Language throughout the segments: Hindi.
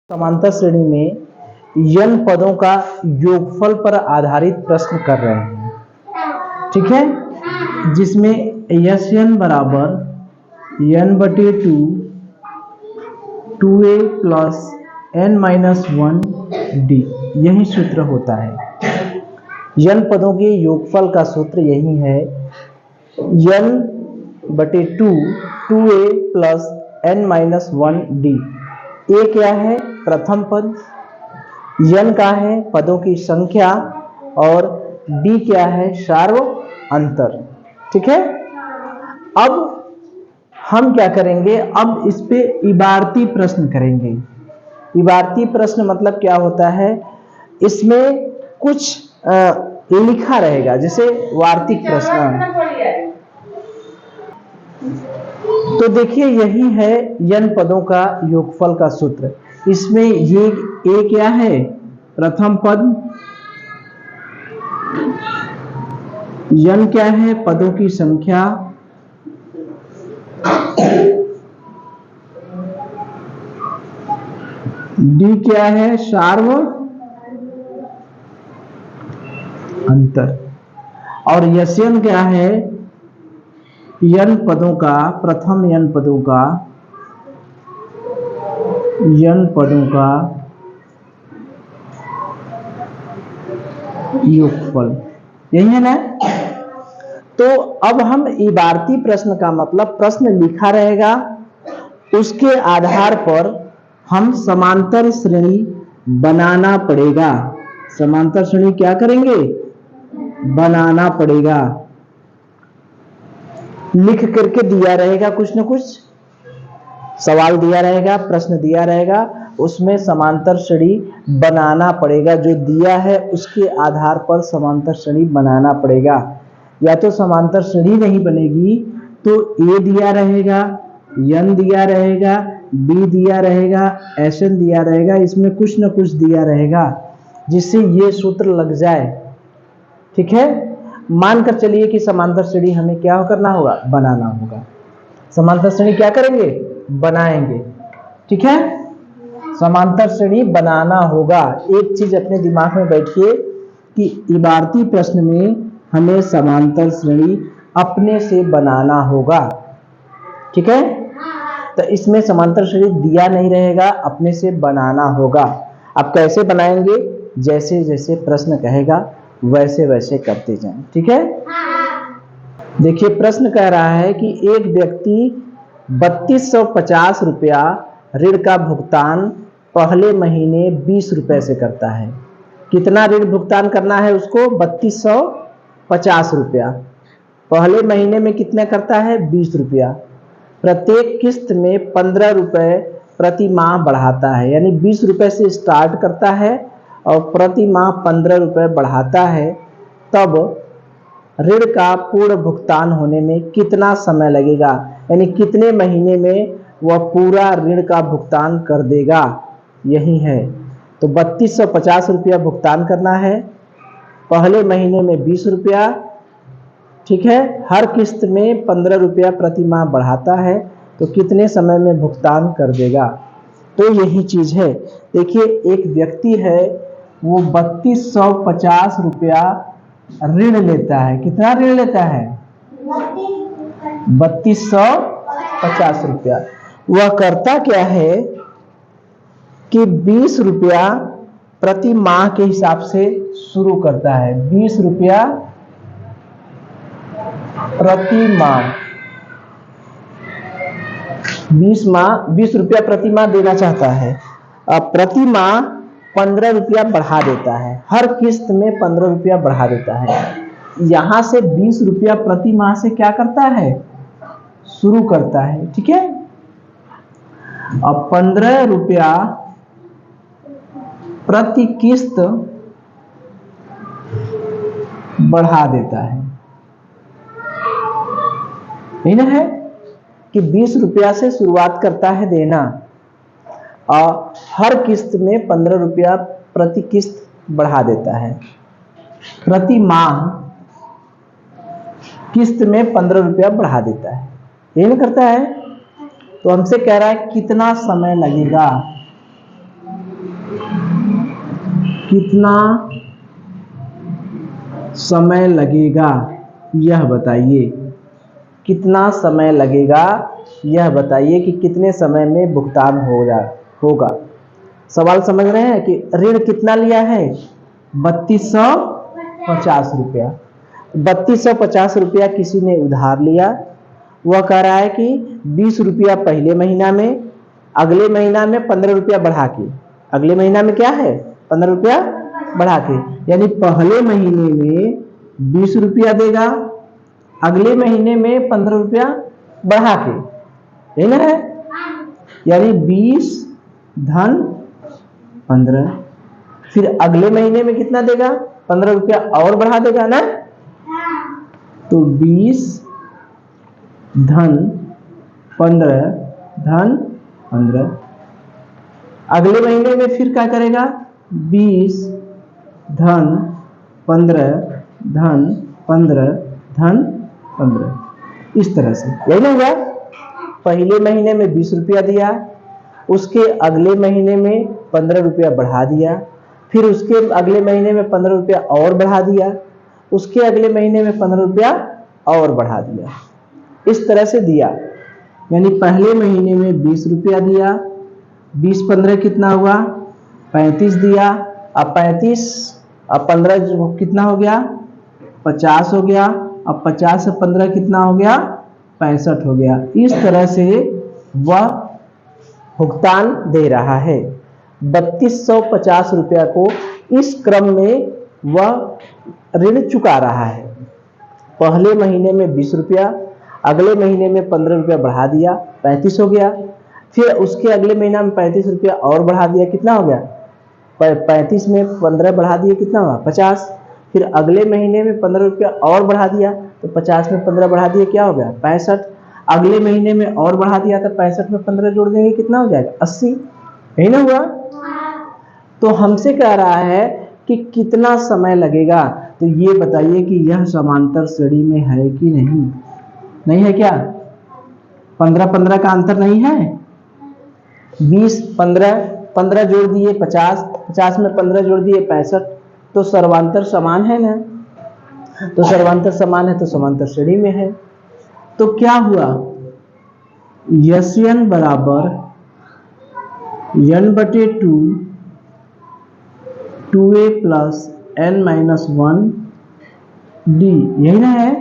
समांतर श्रेणी में n पदों का योगफल पर आधारित प्रश्न कर रहे हैं, ठीक है, जिसमें Sn बराबर n/2 2a प्लस n-1d यही सूत्र होता है। n पदों के योगफल का सूत्र यही है, n/2 2a plus n-1d। a क्या है? प्रथम पद। n का है पदों की संख्या और d क्या है? सार्व अंतर। ठीक है। अब हम क्या करेंगे? अब इस पे इबारती प्रश्न करेंगे। इबारती प्रश्न मतलब क्या होता है? इसमें कुछ लिखा रहेगा, जैसे वार्तिक प्रश्न। तो देखिए यही है n पदों का योगफल का सूत्र। इसमें ये a क्या है? प्रथम पद। n क्या है? पदों की संख्या। d क्या है? सार्व अंतर। और Sn क्या है? n पदों का, प्रथम n पदों का योगफल। यही है ना? तो अब हम इबारती प्रश्न का मतलब प्रश्न लिखा रहेगा, उसके आधार पर हम समांतर श्रेणी बनाना पड़ेगा। समांतर श्रेणी क्या करेंगे? बनाना पड़ेगा। लिख करके दिया रहेगा, कुछ न कुछ सवाल दिया रहेगा, प्रश्न दिया रहेगा, उसमें समांतर श्रेणी बनाना पड़ेगा। जो दिया है उसके आधार पर समांतर श्रेणी बनाना पड़ेगा। या तो समांतर श्रेणी नहीं बनेगी तो a दिया रहेगा, n दिया रहेगा, d दिया रहेगा, Sn दिया रहेगा, इसमें कुछ न कुछ दिया रहेगा जिससे ये सूत्र लग जाए। ठीक है। मानकर चलिए कि समांतर श्रेणी हमें क्या करना होगा? बनाना होगा। समांतर श्रेणी क्या करेंगे? बनाएंगे। ठीक है। समांतर श्रेणी बनाना होगा। एक चीज अपने दिमाग में बैठिए कि इबारती प्रश्न में हमें समांतर श्रेणी अपने से बनाना होगा। ठीक है। तो इसमें समांतर श्रेणी दिया नहीं रहेगा, अपने से बनाना होगा। आप कैसे बनाएंगे? जैसे जैसे प्रश्न कहेगा वैसे वैसे करते जाएं। ठीक है। देखिए प्रश्न कह रहा है कि एक व्यक्ति 3250 रुपया ऋण का भुगतान पहले महीने 20 रुपए से करता है। कितना ऋण भुगतान करना है उसको? 3250 रुपया। पहले महीने में कितना करता है? 20 रुपया। प्रत्येक किस्त में 15 रुपए प्रति माह बढ़ाता है, यानी 20 रुपए से स्टार्ट करता है और प्रति माह 15 रुपए बढ़ाता है। तब ऋण का पूर्ण भुगतान होने में कितना समय लगेगा? यानी कितने महीने में वह पूरा ऋण का भुगतान कर देगा? यही है। तो 3250 रुपया भुगतान करना है, पहले महीने में 20 रुपया। ठीक है। हर किस्त में 15 रुपया प्रति माह बढ़ाता है, तो कितने समय में भुगतान कर देगा? तो यही चीज है। देखिए एक व्यक्ति है, वो 3250 रुपया ऋण लेता है। कितना ऋण लेता है? 3250 रुपया। वह करता क्या है कि 20 रुपया प्रति माह के हिसाब से शुरू करता है। 20 रुपया प्रति माह, 20 रुपया प्रति माह देना चाहता है। अब प्रति माह 15 रुपया बढ़ा देता है, हर किस्त में 15 रुपया बढ़ा देता है। यहां से 20 रुपया प्रति माह से क्या करता है? शुरू करता है। ठीक है। अब 15 रुपया प्रति किस्त बढ़ा देता है। नहीं ना है कि 20 रुपया से शुरुआत करता है देना और हर किस्त में 15 रुपया प्रति किस्त बढ़ा देता है। प्रति माह किस्त में 15 रुपया बढ़ा देता है। यही ना करता है। तो हमसे कह रहा है कितना समय लगेगा? कितना समय लगेगा यह बताइए। कितना समय लगेगा यह बताइए कि कितने समय में भुगतान होगा। सवाल समझ रहे हैं कि ऋण कितना लिया है? 3250 रुपया। 3250 रुपया किसी ने उधार लिया। वह कह रहा है कि 20 रुपया पहले महीना में, अगले महीना में 15 रुपया बढ़ा के, अगले महीना में क्या है 15 रुपया बढ़ा के, यानी पहले महीने में 20 रुपया देगा, अगले महीने में 15 रुपया बढ़ा के, यही ना है, यानी 20 धन 15। फिर अगले महीने में कितना देगा? 15 रुपया और बढ़ा देगा ना, तो 20 धन 15 धन 15। अगले महीने में फिर क्या करेगा? 20 धन 15 धन 15 धन 15, इस तरह से। यही ना हुआ? पहले महीने में 20 रुपया दिया, उसके अगले महीने में 15 रुपया बढ़ा दिया, फिर उसके अगले महीने में 15 रुपया और बढ़ा दिया, उसके अगले महीने में 15 रुपया और बढ़ा दिया, इस तरह से दिया। यानी पहले महीने में 20 रुपया दिया, 20 15 कितना हुआ? 35 दिया। अब 35 अब 15 कितना हो गया? 50 हो गया। अब 50 से 15 कितना हो गया? 65 हो गया। इस तरह से वह भुगतान दे रहा है। 3250 रुपया को इस क्रम में वह ऋण चुका रहा है। पहले महीने में 20 रुपया, अगले महीने में 15 रुपया बढ़ा दिया, 35 हो गया। फिर उसके अगले महीना में 35 रुपया और बढ़ा दिया, कितना हो गया? 35 में 15 बढ़ा दिए, कितना हुआ? 50। फिर अगले महीने में 15 रुपया और बढ़ा दिया, तो 50 में 15 बढ़ा दिए, क्या हो गया? 65। अगले महीने में और बढ़ा दिया, तो 65 में 15 जोड़ देंगे, कितना हो जाएगा? 80। यही ना हुआ? तो हमसे कह रहा है कि कितना समय लगेगा, तो ये बताइए कि यह समांतर श्रेणी में है कि नहीं? नहीं है क्या? 15 15 का अंतर नहीं है? 20 15 15 जोड़ दिए 50, 50 में 15 जोड़ दिए 65, तो सर्वांतर समान है ना? तो सर्वांतर समान है तो समांतर श्रेणी में है। तो क्या हुआ? Sn बराबर n/2 2a plus n minus 1 d, यही ना है?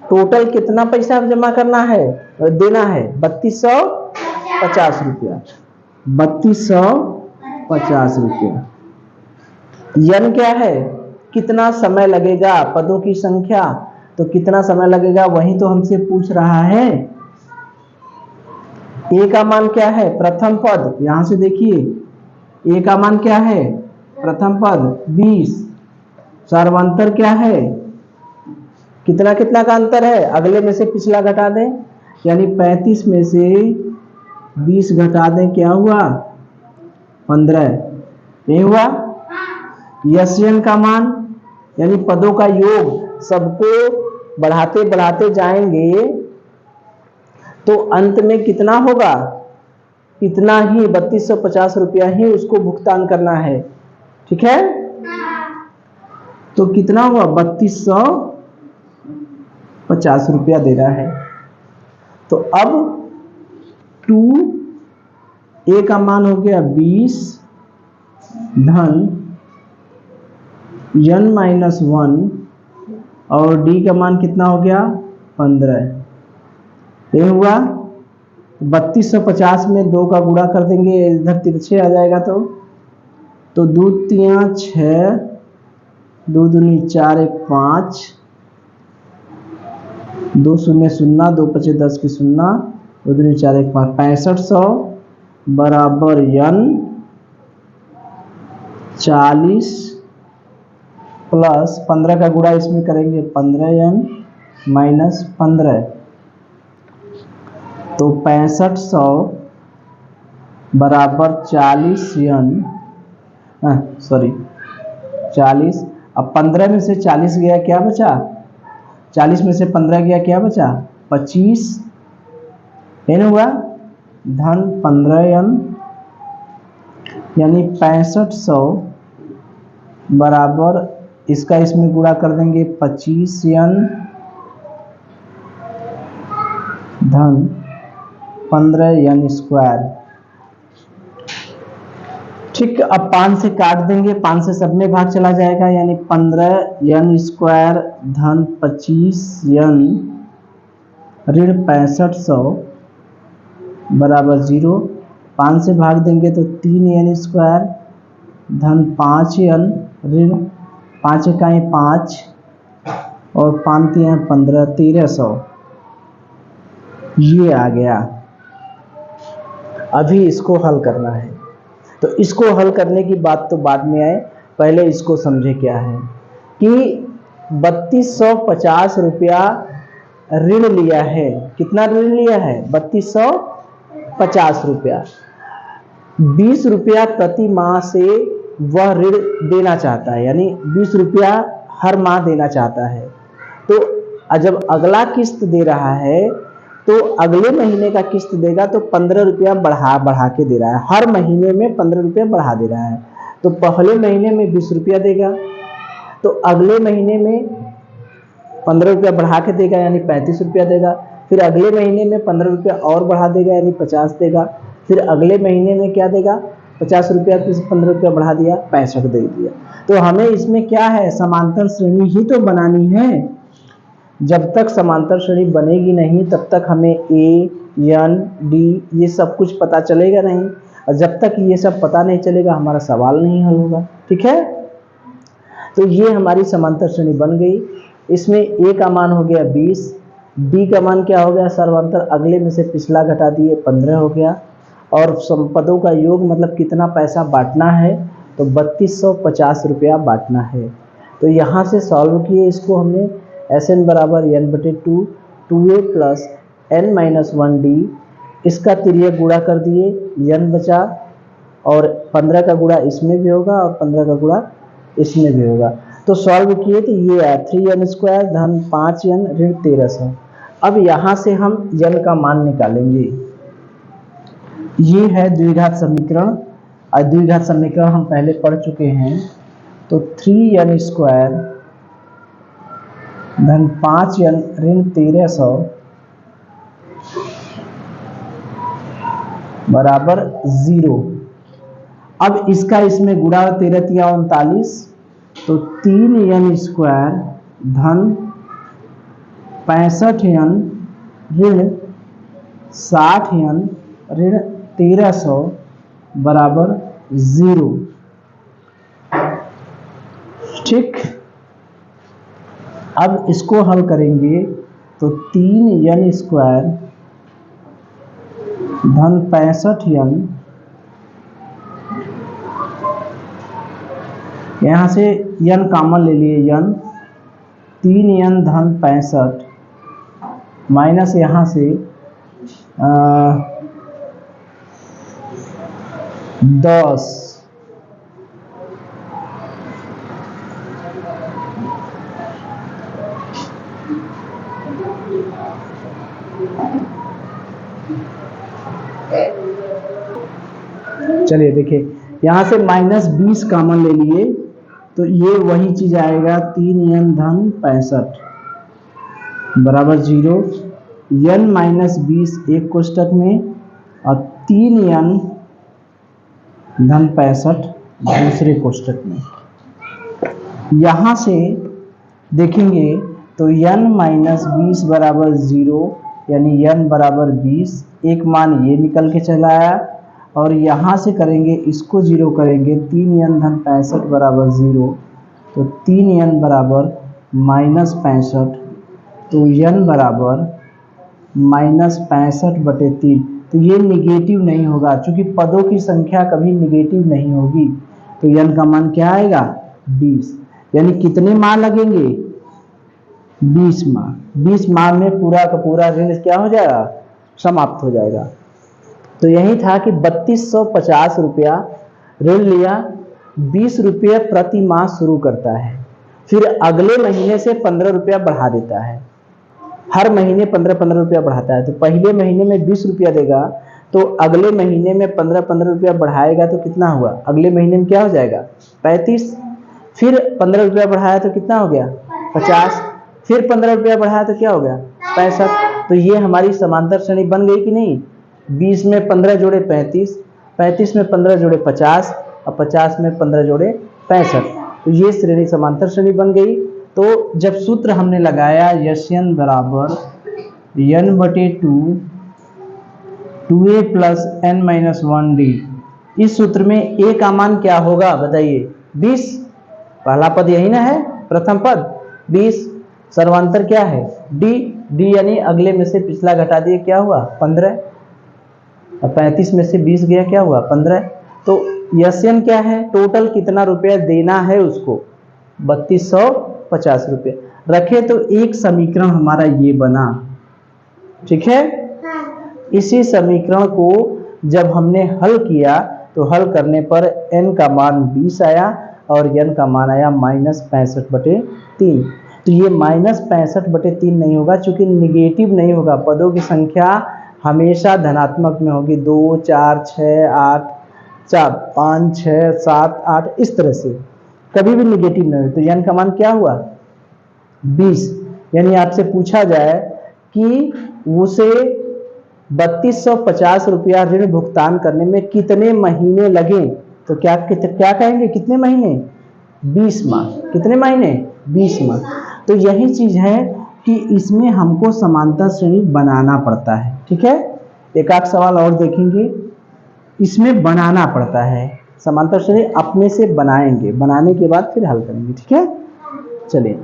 टोटल कितना पैसा जमा करना है, देना है? 3250 रुपया। 3250 रुपया। n क्या है? कितना समय लगेगा, पदों की संख्या, तो कितना समय लगेगा वही तो हमसे पूछ रहा है। a का मान क्या है? प्रथम पद, यहां से देखिए a का मान क्या है? प्रथम पद 20। सर्वांतर क्या है? कितना कितना का अंतर है? अगले में से पिछला घटा दें, यानी 35 में से 20 घटा दें, क्या हुआ? 15। नहीं हुआ? Sn का मान यानी पदों का योग, सबको बढ़ाते बढ़ाते जाएंगे तो अंत में कितना होगा? इतना ही 3250 रुपया ही उसको भुगतान करना है। ठीक है? तो कितना हुआ? 3250 रुपया दे रहा है। तो अब 2a का मान हो गया 20 धन n माइनस 1 और d का मान कितना हो गया? 15। ये हुआ 3250 में 2 का गुणा कर देंगे, इधर तिरछे आ जाएगा, तो 2 तिया 6, 2 दूनी 4, 1 5, 2 शून्य 0, 2 पचे 10 की 0, 2 दूनी 4, 1 5, 6500 बराबर n 40 प्लस 15 का गुणा इसमें करेंगे 15n माइनस 15, तो 6500 बराबर 40n, 40। अब 15 में से 40 गया, क्या बचा? 40 में से 15 गया, क्या बचा? 25। नहीं हुआ? धन 15n, यानी 6500 बराबर इसका इसमें गुणा कर देंगे 25n धन 15n स्क्वायर। ठीक, अब 5 से काट देंगे, 5 से सब में भाग चला जाएगा, यानी 15n स्क्वायर धन 25n ऋण 6500 बराबर 0। 5 से भाग देंगे तो 3n स्क्वायर धन 5n ऋण 5 इकाई 5 और 5 3 15 1300, ये आ गया। अभी इसको हल करना है, तो इसको हल करने की बात तो बाद में आए, पहले इसको समझे क्या है कि 3250 रुपया ऋण लिया है। कितना ऋण लिया है? 3250 रुपया। 20 रुपया प्रति माह से वह ऋण देना चाहता है, यानी 20 रुपया हर माह देना चाहता है। तो जब अगला किस्त दे रहा है तो अगले महीने का किस्त देगा तो 15 रुपया बढ़ा के दे रहा है, हर महीने में 15 रुपया बढ़ा दे रहा है। तो पहले महीने में 20 रुपया देगा, तो अगले महीने में 15 रुपया बढ़ा के देगा, यानी 35 रुपया देगा। फिर अगले महीने में 15 रुपया और बढ़ा देगा, यानी 50 देगा। फिर अगले महीने में क्या देगा? 50 रुपया, फिर 15 रुपया बढ़ा दिया, 65 दे दिया। तो हमें इसमें क्या है? समांतर श्रेणी ही तो बनानी है। जब तक समांतर श्रेणी बनेगी नहीं तब तक हमें ए, एन, डी ये सब कुछ पता चलेगा नहीं, और जब तक ये सब पता नहीं चलेगा हमारा सवाल नहीं हल होगा। ठीक है, तो ये हमारी समांतर श्रेणी बन गई। इसमें ए का मान हो गया 20, डी का मान क्या हो गया? सर्वांतर अगले में से पिछला घटा दिए 15 हो गया, और संपदों का योग मतलब कितना पैसा बांटना है? तो 3250 रुपया बांटना है। तो यहाँ से सॉल्व किए इसको हमने, Sn बराबर n/2 2a प्लस n-1d, इसका तिर्यक गुणा कर दिए, n बचा, और 15 का गुणा इसमें भी होगा और 15 का गुणा इसमें भी होगा। तो सॉल्व किए तो ये आया 3n स्क्वायर धन 5n ऋण 1300। अब यहाँ से हम n का मान निकालेंगे। ये है द्विघात समीकरण, और द्विघात समीकरण हम पहले पढ़ चुके हैं। तो 3n स्क्वायर धन 5n ऋण 1300 बराबर 0। अब इसका इसमें गुणा 13 तिया 39, तो 3n स्क्वायर धन 65n ऋण 60n ऋण 1300 बराबर 0। ठीक, अब इसको हल करेंगे तो 3n स्क्वायर धन 65n, यहाँ से n कॉमन ले लिए, n 3n धन 65 माइनस यहाँ से 10 चलिए देखिए, यहाँ से -20 कॉमन ले लिए तो ये वही चीज आएगा, 3n धन 65 बराबर 0, n-20 एक कोष्टक में और 3n धन 65 दूसरे कोष्टक में। यहाँ से देखेंगे तो n-20 बराबर 0, यानी n बराबर 20, एक मान ये निकल के चला आया, और यहाँ से करेंगे इसको 0 करेंगे, 3n धन 65 बराबर 0, तो 3n बराबर -65, तो n बराबर -65/3। तो ये निगेटिव नहीं होगा, क्योंकि पदों की संख्या कभी निगेटिव नहीं होगी। तो n का मान क्या आएगा? 20, यानी कितने माह लगेंगे? 20 माह। 20 माह में पूरा का पूरा ऋण क्या हो जाएगा? समाप्त हो जाएगा। तो यही था कि 3250 रुपया ऋण लिया, 20 रुपये प्रति माह शुरू करता है, फिर अगले महीने से 15 रुपया बढ़ा देता है, हर महीने 15-15 रुपया बढ़ाता है। तो पहले महीने में 20 रुपया देगा, तो अगले महीने में 15-15 रुपया बढ़ाएगा, तो कितना हुआ? अगले महीने में क्या हो जाएगा? 35। फिर 15 रुपया बढ़ाया तो कितना हो गया 50, फिर 15 रुपया बढ़ाया तो क्या हो गया 65। तो ये हमारी समांतर श्रेणी बन गई कि नहीं। 20 में 15 जोड़े 35, 35 में 15 जोड़े 50 और 50 में 15 जोड़े 65। तो ये श्रेणी समांतर श्रेणी बन गई। तो जब सूत्र हमने लगाया यशन बराबर n/2 2a प्लस n-1d, इस सूत्र में a का मान क्या होगा बताइए 20। पहला पद यही ना है, प्रथम पद 20। सर्वांतर क्या है d, d यानी अगले में से पिछला घटा दिए क्या हुआ 15, और 35 में से 20 गया क्या हुआ 15। तो यशन क्या है, टोटल कितना रुपया देना है उसको 3250 रुपये रखे। तो एक समीकरण हमारा ये बना, ठीक है। इसी समीकरण को जब हमने हल किया तो हल करने पर n का मान 20 आया और n का मान आया -65/3। तो ये -65/3 नहीं होगा, चूंकि निगेटिव नहीं होगा, पदों की संख्या हमेशा धनात्मक में होगी। 2 4 6 8 4 5 6 7 8 इस तरह से कभी भी निगेटिव नहीं हो। तो n का मान क्या हुआ 20। यानी आपसे पूछा जाए कि उसे 3250 रुपया ऋण भुगतान करने में कितने महीने लगे, तो क्या कहेंगे कितने महीने 20 माह। कितने महीने 20 माह। तो यही चीज है कि इसमें हमको समांतर श्रेणी बनाना पड़ता है, ठीक है। एक आध सवाल और देखेंगे, इसमें बनाना पड़ता है समांतर श्रेणी, अपने से बनाएंगे, बनाने के बाद फिर हल करेंगे, ठीक है। चलिए